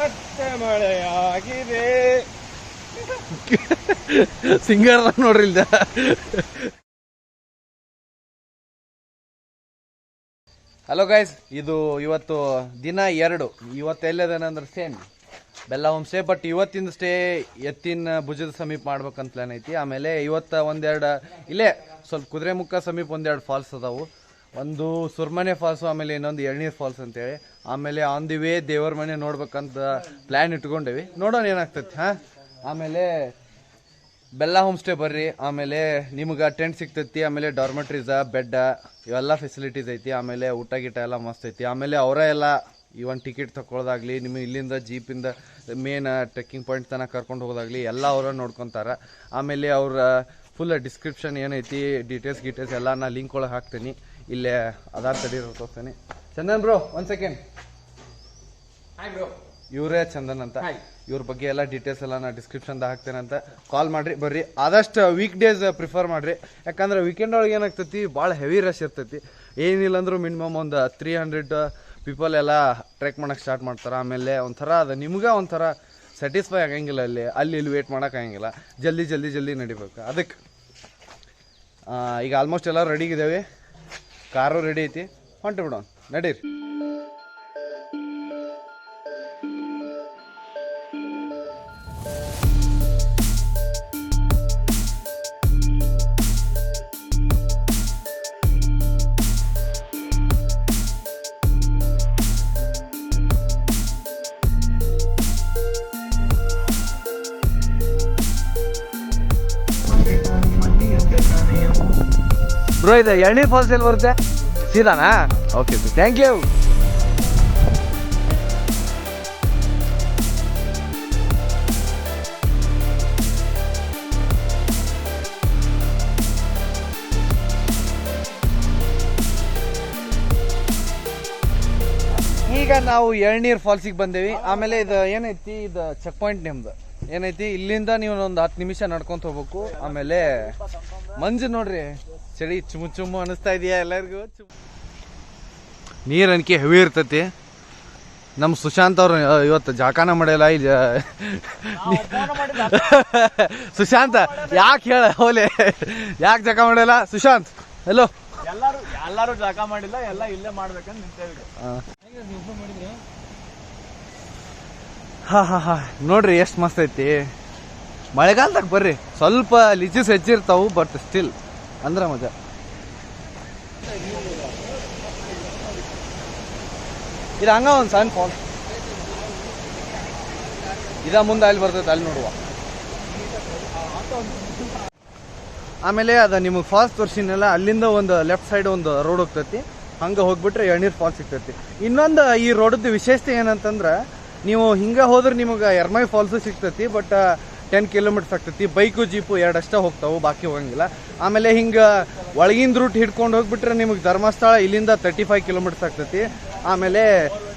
ಮತ್ತೆ ಮಳೆಯಾಗಿದೆ. ಸಿಂಗರ್ ನೋಡ್ರಿ ಇಲ್ದ. ಹಲೋ ಗೈಸ್, ಇದು ಇವತ್ತು ದಿನ 2. ಇವತ್ತು ಎಲ್ಲದೇನಂದ್ರೆ ಸೇಮ್ ಬೆಲ್ಲ ಹೋಮ್ ಸ್ಟೇ. ಬಟ್ ಇವತ್ತಿನ ಸ್ಟೇ ಎತ್ತಿನ ಭುಜದ ಸಮೀಪ ಮಾಡ್ಬೇಕಂತ ಪ್ಲಾನ್ ಐತಿ. ಆಮೇಲೆ ಇವತ್ತು ಒಂದೆರಡು ಇಲ್ಲೇ ಸ್ವಲ್ಪ ಕುದುರೆಮುಖ ಸಮೀಪ ಒಂದೆರಡು ಫಾಲ್ಸ್ ಅದಾವು. ಒಂದು ಸುರ್ಮನೆ ಫಾಲ್ಸು, ಆಮೇಲೆ ಇನ್ನೊಂದು ಎಳ್ನೀರು ಫಾಲ್ಸ್ ಅಂತೇಳಿ. ಆಮೇಲೆ ಆನ್ ದಿ ವೇ ದೇವರ ಮನೆ ನೋಡ್ಬೇಕಂತ ಪ್ಲ್ಯಾನ್ ಇಟ್ಕೊಂಡೇವಿ, ನೋಡೋಣ ಏನಾಗ್ತೈತಿ. ಹಾಂ, ಆಮೇಲೆ ಬೆಲ್ಲ ಹೋಮ್ ಸ್ಟೇ ಬರ್ರಿ. ಆಮೇಲೆ ನಿಮ್ಗೆ ಟೆಂಟ್ ಸಿಗ್ತೈತಿ, ಆಮೇಲೆ ಡಾರ್ಮೆಟ್ರೀಸ, ಬೆಡ್ಡ ಇವೆಲ್ಲ ಫೆಸಿಲಿಟೀಸ್ ಐತಿ. ಆಮೇಲೆ ಊಟ ಗೀಟ ಎಲ್ಲ ಮಸ್ತ್ ಐತಿ. ಆಮೇಲೆ ಅವರೇ ಎಲ್ಲ ಇವನ್ ಟಿಕೆಟ್ ತಗೊಳ್ಳೋದಾಗ್ಲಿ, ನಿಮಗೆ ಇಲ್ಲಿಂದ ಜೀಪಿಂದ ಮೇನ್ ಟ್ರೆಕ್ಕಿಂಗ್ ಪಾಯಿಂಟ್ ತನಕ ಕರ್ಕೊಂಡು ಹೋಗೋದಾಗ್ಲಿ ಎಲ್ಲ ಅವರ ನೋಡ್ಕೊತಾರೆ. ಆಮೇಲೆ ಅವ್ರ ಫುಲ್ ಡಿಸ್ಕ್ರಿಪ್ಷನ್ ಏನೈತಿ, ಡೀಟೇಲ್ಸ್ ಎಲ್ಲ ನಾ ಲಿಂಕ್ ಒಳಗೆ ಹಾಕ್ತೀನಿ. ಇಲ್ಲೇ ಆಧಾರ್ ತಡೀರೋ ತೋರಿಸ್ತೀನಿ. Chandan bro, 1 second. Hi bro, ಇವರೇ ಚಂದನ್ ಅಂತ. ಇವ್ರ ಬಗ್ಗೆ ಎಲ್ಲ ಡೀಟೇಲ್ಸ್ ಎಲ್ಲ ನಾ ಡಿಸ್ಕ್ರಿಪ್ಷನ್ದಾಗ ಹಾಕ್ತೇನೆ ಅಂತ. ಕಾಲ್ ಮಾಡಿರಿ, ಬರ್ರಿ. ಆದಷ್ಟು ವೀಕ್ ಡೇಸ್ ಪ್ರಿಫರ್ ಮಾಡಿರಿ, ಯಾಕಂದ್ರೆ ವೀಕೆಂಡ್ ಒಳಗೆ ಏನಾಗ್ತೈತಿ, ಭಾಳ ಹೆವಿ ರಶ್ ಇರ್ತೈತಿ. ಏನಿಲ್ಲ ಅಂದರೂ ಮಿನಿಮಮ್ ಒಂದು 300 ಪೀಪಲ್ ಎಲ್ಲ ಟ್ರೆಕ್ ಮಾಡೋಕ್ಕೆ ಸ್ಟಾರ್ಟ್ ಮಾಡ್ತಾರೆ. ಆಮೇಲೆ ಒಂಥರ ಅದು ನಿಮ್ಗೆ ಒಂಥರ ಸ್ಯಾಟಿಸ್ಫೈ ಆಗಂಗಿಲ್ಲ. ಅಲ್ಲಿ ಇಲ್ಲಿ ವೇಟ್ ಮಾಡೋಕ್ಕಾಗಂಗಿಲ್ಲ. ಜಲ್ದಿ ನಡಿಬೇಕು. ಅದಕ್ಕೆ ಈಗ ಆಲ್ಮೋಸ್ಟ್ ಎಲ್ಲ ರೆಡಿಗಿದ್ದೇವೆ. ಕಾರು ರೆಡಿ ಐತಿ, ಹೊಂಟು ಬಿಡೋಣ, ನಡೀರಿ. ಬ್ರೋ, ಇದು ಎಳ್ನೀರು ಫಾಲ್ಸ್ ಎಲ್ಲಿ ಬರುತ್ತೆ? ಸೀದಾನಾ? Okay, thank you. ಈಗ ನಾವು ಎಳ್ನೀರು ಫಾಲ್ಸಿಗೆ ಬಂದೇವಿ. ಆಮೇಲೆ ಇದು ಏನೈತಿ, ಇದು ಚೆಕ್ ಪಾಯಿಂಟ್ ನಿಮ್ದು ಏನೈತಿ. ಇಲ್ಲಿಂದ ನೀವು ಒಂದು 10 ನಿಮಿಷ ನಡ್ಕೊಂತ ಹೋಗ್ಬೇಕು. ಆಮೇಲೆ ಮಂಜು ನೋಡ್ರಿ, ಚಳಿ ಚುಮ್ಮು ಅನಿಸ್ತಾ ಇದೆಯಾ ಎಲ್ಲರಿಗೂ? ನೀರು ಅನಿಕೆ ಹೆವಿ ಇರ್ತೈತಿ. ನಮ್ಮ ಸುಶಾಂತ್ ಅವ್ರು ಇವತ್ತು ಜಾಕಾನ ಮಾಡಿಲ್ಲ. ಸುಶಾಂತ್ ಯಾಕೆ ಹೇಳ ಹೋಲೆ, ಯಾಕೆ ಜಾಕ ಮಾಡಿಲ್ಲ ಸುಶಾಂತ್? ಎಲ್ಲೋ ಎಲ್ಲರೂ ಜಾಗ ಮಾಡಿಲ್ಲ, ಎಲ್ಲ ಇಲ್ಲೇ ಮಾಡ್ಬೇಕಂತ ನಿಂತೇವೆ. ಹಾ ನೋಡ್ರಿ ಎಷ್ಟು ಮಸ್ತ್ ಐತಿ. ಮಳೆಗಾಲದಾಗ ಬರ್ರಿ, ಸ್ವಲ್ಪ ಲಿಚಸ್ ಹೆಚ್ಚಿರ್ತಾವು, ಬಟ್ ಸ್ಟಿಲ್ ಅಂದ್ರೆ ಮಜಾ. ಇದು ಹಂಗ ಒಂದು ಸಣ್ಣ ಫಾಲ್ಸ್ ಇದ ಮುಂದೆ ಅಲ್ಲಿ ಬರ್ತೈತೆ, ಅಲ್ಲಿ ನೋಡುವ. ಆಮೇಲೆ ಅದ ನಿಮಗೆ ಫಾಲ್ಸ್ ತೋರಿಸಿನಲ್ಲ, ಅಲ್ಲಿಂದ ಒಂದು ಲೆಫ್ಟ್ ಸೈಡ್ ಒಂದು ರೋಡ್ ಹೋಗ್ತೈತಿ. ಹಂಗೆ ಹೋಗ್ಬಿಟ್ರೆ ಎಳ್ನೀರು ಫಾಲ್ಸ್ ಸಿಗ್ತೈತಿ. ಇನ್ನೊಂದು ಈ ರೋಡದ್ದು ವಿಶೇಷತೆ ಏನಂತಂದ್ರೆ, ನೀವು ಹಿಂಗೆ ಹೋದ್ರೆ ನಿಮಗೆ ಎರ್ಮೈ ಫಾಲ್ಸು ಸಿಗ್ತೈತಿ. ಬಟ್ 10 ಕಿಲೋಮೀಟರ್ಸ್ ಆಗ್ತೈತಿ. ಬೈಕು ಜೀಪು 2 ಅಷ್ಟೇ ಹೋಗ್ತಾವೆ, ಬಾಕಿ ಹೋಗಂಗಿಲ್ಲ. ಆಮೇಲೆ ಹಿಂಗೆ ಒಳಗಿಂದ ರೂಟ್ ಹಿಡ್ಕೊಂಡು ಹೋಗ್ಬಿಟ್ರೆ ನಿಮಗೆ ಧರ್ಮಸ್ಥಳ ಇಲ್ಲಿಂದ 35 ಕಿಲೋಮೀಟರ್ಸ್ ಆಗ್ತೈತಿ. ಆಮೇಲೆ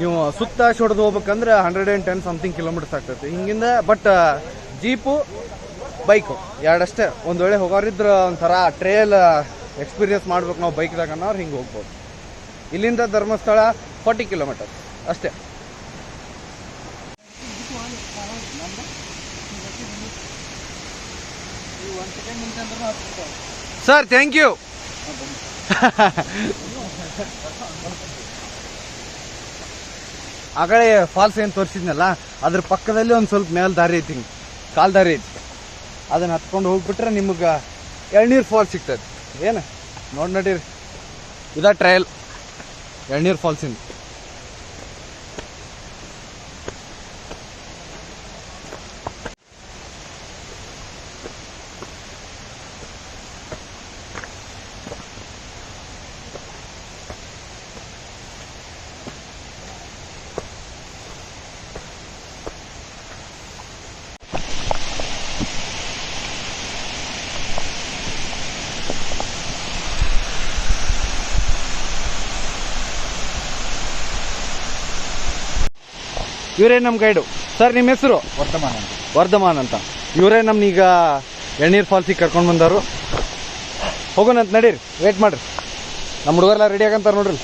ನೀವು ಸುತ್ತ ಹೊಡೆದು ಹೋಗ್ಬೇಕಂದ್ರೆ 110 ಸಮಥಿಂಗ್ ಕಿಲೋಮೀಟರ್ಸ್ ಆಗ್ತೈತಿ ಹಿಂಗಿಂದ. ಬಟ್ ಜೀಪು ಬೈಕು 2 ಅಷ್ಟೇ. ಒಂದು ವೇಳೆ ಹೋಗೋರಿದ್ರೆ ಒಂಥರ ಟ್ರೇಲ್ ಎಕ್ಸ್ಪೀರಿಯನ್ಸ್ ಮಾಡ್ಬೇಕು ನಾವು ಬೈಕ್ದಾಗ ಅನ್ನೋರು ಹಿಂಗೆ ಹೋಗ್ಬೋದು. ಇಲ್ಲಿಂದ ಧರ್ಮಸ್ಥಳ 40 ಕಿಲೋಮೀಟರ್ಸ್ ಅಷ್ಟೇ. Sir thank you. ಆ ಕಡೆ ಫಾಲ್ಸ್ ಏನು ತೋರಿಸಿದ್ನಲ್ಲ, ಅದ್ರ ಪಕ್ಕದಲ್ಲಿ ಒಂದು ಸ್ವಲ್ಪ ಮೇಲ್ ದಾರಿ ಐತಿ, ಕಾಲ್ ದಾರಿ ಐತಿ. ಅದನ್ನ ಹತ್ಕೊಂಡು ಹೋಗ್ಬಿಟ್ರೆ ನಿಮಗೆ ಎಳ್ನೀರು ಫಾಲ್ಸ್ ಸಿಗ್ತದೆ. ಏನು ನೋಡಿ ನಡೀರಿ, ಇದ ಟ್ರಯಲ್ ಎಳ್ನೀರು ಫಾಲ್ಸಿಂದ. ಇವರೇ ನಮ್ಮ ಗೈಡು. ಸರ್ ನಿಮ್ಮ ಹೆಸರು? ವರ್ಧಮಾನ್ ಅಂತ. ಇವರೇ ನಮ್ನೀಗ ಎಳ್ನೀರು ಫಾಲ್ಸಿಗೆ ಕರ್ಕೊಂಡು ಬಂದವರು. ಹೋಗೋಣಂತ ನಡೀರಿ, ವೇಟ್ ಮಾಡಿರಿ. ನಮ್ಮ ಹುಡುಗರೆಲ್ಲ ರೆಡಿ ಆಗಂತಾರೆ ನೋಡ್ರಿ.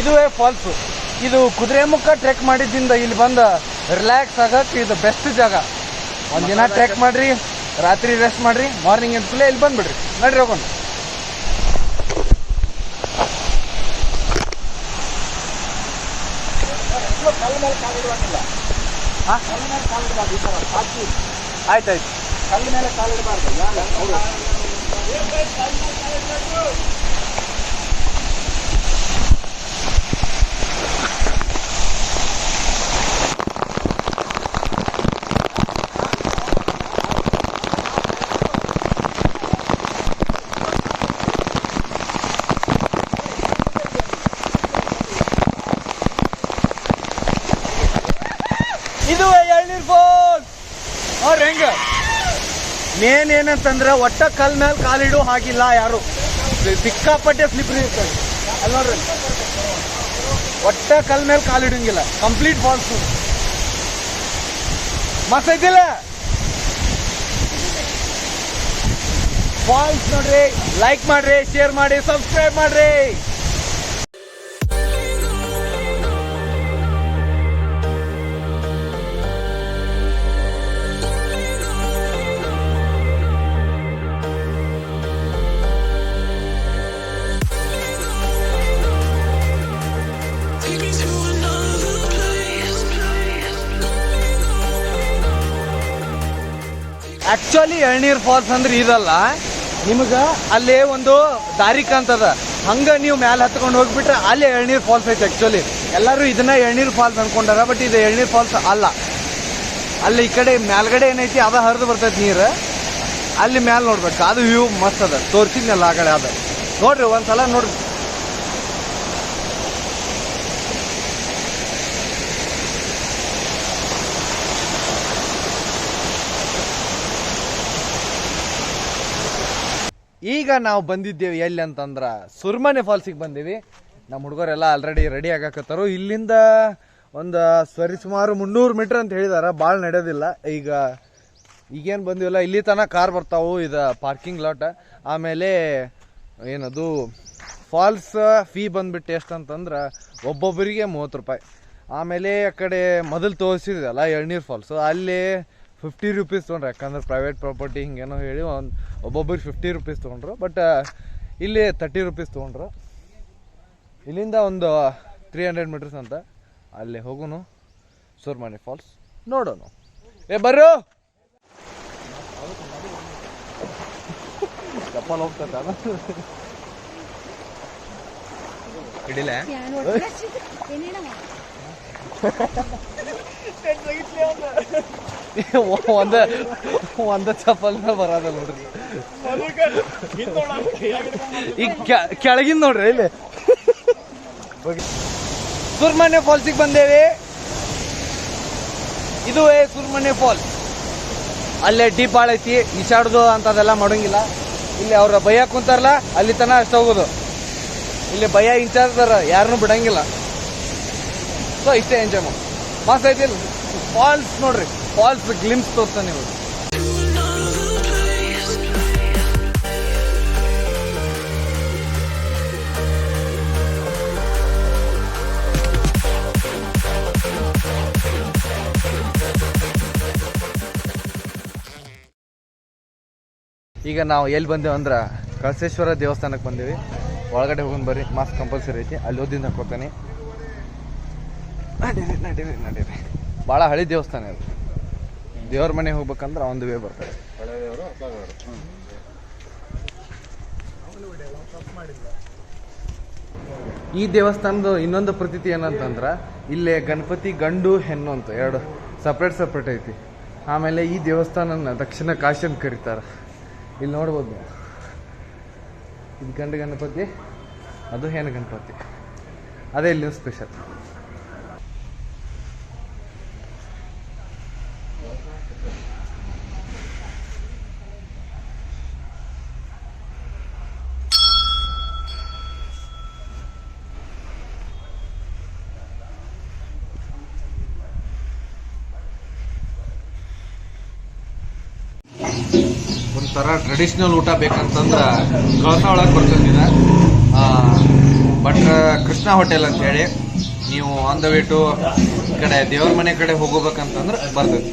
ಇದುವೇ ಫಾಲ್ಸು. ಇದು ಕುದುರೆಮುಖ ಟ್ರೆಕ್ ಮಾಡಿದ್ದಿಂದ ಇಲ್ಲಿ ಬಂದು ರಿಲ್ಯಾಕ್ಸ್ ಆಗಕ್ಕೆ ಇದು ಬೆಸ್ಟ್ ಜಾಗ. ಒಂದಿನ ಟ್ರೆಕ್ ಮಾಡ್ರಿ, ರಾತ್ರಿ ರೆಸ್ಟ್ ಮಾಡ್ರಿ, ಮಾರ್ನಿಂಗ್ ಎದ್ಕೂಲೆ ಇಲ್ಲಿ ಬಂದ್ಬಿಡ್ರಿ. ನಡ್ರಿ ಹೋಗೋಣ. ಆಯ್ತಾಯ್ತು. ಕಲ್ಲು ಮೇಲೆ ಕಾಲಿಡಬಾರ್ದು. ಇದು ಎಳ್ನೀರ್ ಫಾಲ್ಸ್ ನೋಡ್ರಿ ಹೆಂಗ. ಮೇನ್ ಏನಂತಂದ್ರೆ ಒಟ್ಟ ಕಲ್ ಮೇಲೆ ಕಾಲಿಡೋ ಹಾಗಿಲ್ಲ ಯಾರು. ಸಿಕ್ಕಾಪಟ್ಟೆ ಸ್ಲಿಪ್ರಿ ಇರ್ತದೆ ಅಲ್ಲಿ ನೋಡ್ರಿ. ಒಟ್ಟ ಕಲ್ ಮೇಲೆ ಕಾಲಿಡಂಗಿಲ್ಲ. ಕಂಪ್ಲೀಟ್ ಫಾಲ್ಸ್ ಮಸ್ತ್ ಐತಿಲ್ಲ ಫಾಲ್ಸ್. ನೋಡ್ರಿ, ಲೈಕ್ ಮಾಡ್ರಿ, ಶೇರ್ ಮಾಡಿ, ಸಬ್ಸ್ಕ್ರೈಬ್ ಮಾಡ್ರಿ. ಆಕ್ಚುಲಿ ಎಳ್ನೀರ್ ಫಾಲ್ಸ್ ಅಂದ್ರೆ ಇದಲ್ಲ, ನಿಮಗ ಅಲ್ಲೇ ಒಂದು ದಾರಿ ಕಾಣ್ತದ, ಹಂಗ ನೀವು ಮ್ಯಾಲೆ ಹತ್ಕೊಂಡು ಹೋಗ್ಬಿಟ್ರೆ ಅಲ್ಲಿ ಎಳ್ನೀರ್ ಫಾಲ್ಸ್ ಐತೆ. ಆಕ್ಚುಲಿ ಎಲ್ಲರೂ ಇದನ್ನ ಎಳ್ನೀರ್ ಫಾಲ್ಸ್ ಅನ್ಕೊಂಡಾರ, ಬಟ್ ಇದು ಎಳ್ನೀರ್ ಫಾಲ್ಸ್ ಅಲ್ಲ. ಅಲ್ಲಿ ಈ ಕಡೆ ಮ್ಯಾಲ್ಗಡೆ ಏನೈತಿ ಅದ ಹರಿದು ಬರ್ತೈತಿ ನೀರು. ಅಲ್ಲಿ ಮ್ಯಾಲೆ ನೋಡ್ಬೇಕು, ಅದು ವ್ಯೂ ಮಸ್ತ್ ಅದ. ತೋರ್ಸಿದ್ನಲ್ಲ ಆ ಕಡೆ ಅದ ನೋಡ್ರಿ, ಒಂದ್ಸಲ ನೋಡ್ರಿ. ಈಗ ನಾವು ಬಂದಿದ್ದೇವೆ ಎಲ್ಲಿ ಅಂತಂದ್ರ ಸುರ್ಮನೆ ಫಾಲ್ಸಿಗೆ ಬಂದೀವಿ. ನಮ್ಮ ಹುಡುಗರೆಲ್ಲ ಆಲ್ರೆಡಿ ರೆಡಿ ಆಗಾಕತ್ತಾರು. ಇಲ್ಲಿಂದ ಒಂದು ಸರಿಸುಮಾರು 300 ಮೀಟರ್ ಅಂತ ಹೇಳಿದಾರ, ಭಾಳ ನಡೆಯೋದಿಲ್ಲ. ಈಗೇನು ಬಂದಿವಲ್ಲ, ಇಲ್ಲಿ ತನಕ ಕಾರ್ ಬರ್ತಾವು. ಇದು ಪಾರ್ಕಿಂಗ್ ಲಾಟ್. ಆಮೇಲೆ ಏನದು ಫಾಲ್ಸ್ ಫೀ ಬಂದ್ಬಿಟ್ಟು ಎಷ್ಟು ಅಂತಂದ್ರೆ ಒಬ್ಬೊಬ್ಬರಿಗೆ 30 ರೂಪಾಯಿ. ಆಮೇಲೆ ಆ ಕಡೆ ಮೊದಲು ತೋರಿಸಿದಲ್ಲ ಎಳ್ನೀರ್ ಫಾಲ್ಸು, ಅಲ್ಲಿ 50 ರೂಪೀಸ್ ತೊಗೊಂಡ್ರು. ಯಾಕಂದ್ರೆ ಪ್ರೈವೇಟ್ ಪ್ರಾಪರ್ಟಿ ಹಿಂಗೇನೋ ಹೇಳಿ ಒಬ್ಬೊಬ್ಬರಿಗೆ 50 ರೂಪೀಸ್ ತೊಗೊಂಡ್ರು. ಬಟ್ ಇಲ್ಲಿ 30 ರೂಪೀಸ್ ತೊಗೊಂಡ್ರು. ಇಲ್ಲಿಂದ ಒಂದು 300 ಮೀಟರ್ಸ್ ಅಂತ ಅಲ್ಲಿ ಹೋಗೋನು ಸುರ್ಮನೆ ಫಾಲ್ಸ್ ನೋಡೋಣ. ಬರ್ರು ಚಪ್ಪಲ್ ಹೋಗ್ತದ ಹಿಡಿಲ ಒಂದ ಚಪ್ಪಲ್ ಬರೋದ ನೋಡ್ರಿ. ಈಗ ಕೆಳಗಿಂದ ನೋಡ್ರಿ ಇಲ್ಲಿ ಸುರ್ಮನೆ ಫಾಲ್ಸಿಗೆ ಬಂದೇವಿ. ಇದು ಸುರ್ಮನೆ ಫಾಲ್ಸ್. ಅಲ್ಲೇ ಡೀಪ್ ಭಾಳ ಐತಿ, ಈಸಾಡ್ದು ಅಂತದೆಲ್ಲ ಮಾಡೋಂಗಿಲ್ಲ. ಇಲ್ಲಿ ಅವ್ರ ಭಯ ಕುಂತಾರಲ್ಲ ಅಲ್ಲಿ ತನ ಅಷ್ಟು ಹೋಗೋದು. ಇಲ್ಲಿ ಭಯ ಇನ್ಚಾರ್ಜ್ ಯಾರನ್ನೂ ಬಿಡಂಗಿಲ್ಲ. ಸೊ ಇಷ್ಟೇ ಎಂಜಾಯ್ ಮಾಡಿ. ಮಸ್ತ್ ಐತಿ ಫಾಲ್ಸ್ ನೋಡ್ರಿ. ಫಾಲ್ಸ್ ಗ್ಲಿಮ್ಸ್ ತೋರ್ತಾನೆ ನೀವು. ಈಗ ನಾವು ಎಲ್ಲಿ ಬಂದೇವು ಅಂದ್ರೆ ಕಳಸೇಶ್ವರ ದೇವಸ್ಥಾನಕ್ಕೆ ಬಂದೇವಿ. ಒಳಗಡೆ ಹೋಗೋಣ ಬರ್ರಿ, ಮಾಸ್ಕ್ ಕಂಪಲ್ಸರಿ ಐತಿ. ಅಲ್ಲಿ ಓದಿಂದ ಹಾಕೋತಾನೆ. ನಡೀರಿ. ಭಾಳ ಹಳಿ ದೇವಸ್ಥಾನ ಅದು. ದೇವ್ರ ಮನೆಗೆ ಹೋಗ್ಬೇಕಂದ್ರೆ ಒಂದು ವೇ ಬರ್ತಾರೆ. ಈ ದೇವಸ್ಥಾನದ ಇನ್ನೊಂದು ಪ್ರತೀತಿ ಏನಂತಂದ್ರೆ ಇಲ್ಲೇ ಗಣಪತಿ ಗಂಡು ಹೆಣ್ಣು ಅಂತ ಎರಡು ಸಪ್ರೇಟ್ ಐತಿ. ಆಮೇಲೆ ಈ ದೇವಸ್ಥಾನನ ದಕ್ಷಿಣ ಕಾಶಿ ಅಂತ ಕರೀತಾರೆ. ಇಲ್ಲಿ ನೋಡ್ಬೋದು ನೀವು, ಇದು ಗಂಡು ಗಣಪತಿ, ಅದು ಹೆಣ್ಣು ಗಣಪತಿ. ಅದೇ ಇಲ್ಲಿ ಸ್ಪೆಷಲ್. ಒಂಥರ ಟ್ರೆಡಿಷ್ನಲ್ ಊಟ ಬೇಕಂತಂದ್ರೆ ಕಳಸ ಒಳಗೆ ಬರ್ತದೆ. ಬಟ್ ಕೃಷ್ಣ ಹೋಟೆಲ್ ಅಂತ ಹೇಳಿ ನೀವು ಆನ್ ದ ವೇ ಟು ಈ ಕಡೆ ದೇವ್ರ ಮನೆ ಕಡೆ ಹೋಗ್ಬೇಕಂತಂದ್ರೆ ಬರ್ತೈತಿ.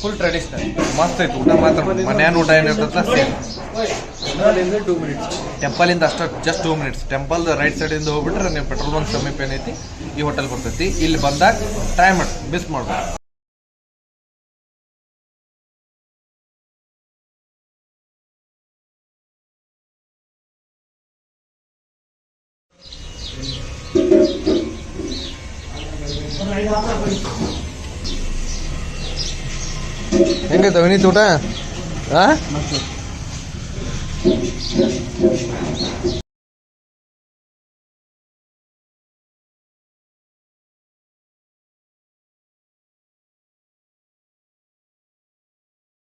Full traditional. ಮಸ್ತ್ ಐತಿ ಊಟ ಮಾತ್ರ. ಮನ್ಯಾನ ಊಟ ಏನಿರ್ತೈತೆ ಸೇಮ್. 2 minutes. ಟೆಂಪಲಿಂದ ಅಷ್ಟ ಜಸ್ಟ್ 2 minutes. ಟೆಂಪಲ್ ರೈಟ್ ಸೈಡಿಂದ ಹೋಗ್ಬಿಟ್ರೆ ನೀವು ಪೆಟ್ರೋಲ್ ಬಂಕ್ ಸಮೀಪ ಏನೈತಿ ಈ ಹೋಟೆಲ್ ಬರ್ತೈತಿ. ಇಲ್ಲಿ ಬಂದಾಗ ಟ್ರೈ ಮಾಡಿ, ಮಿಸ್ ಮಾಡ್ಬೇಕು. ಹೆಂಗೈತೆ ವಿನೀತ್ ಊಟ?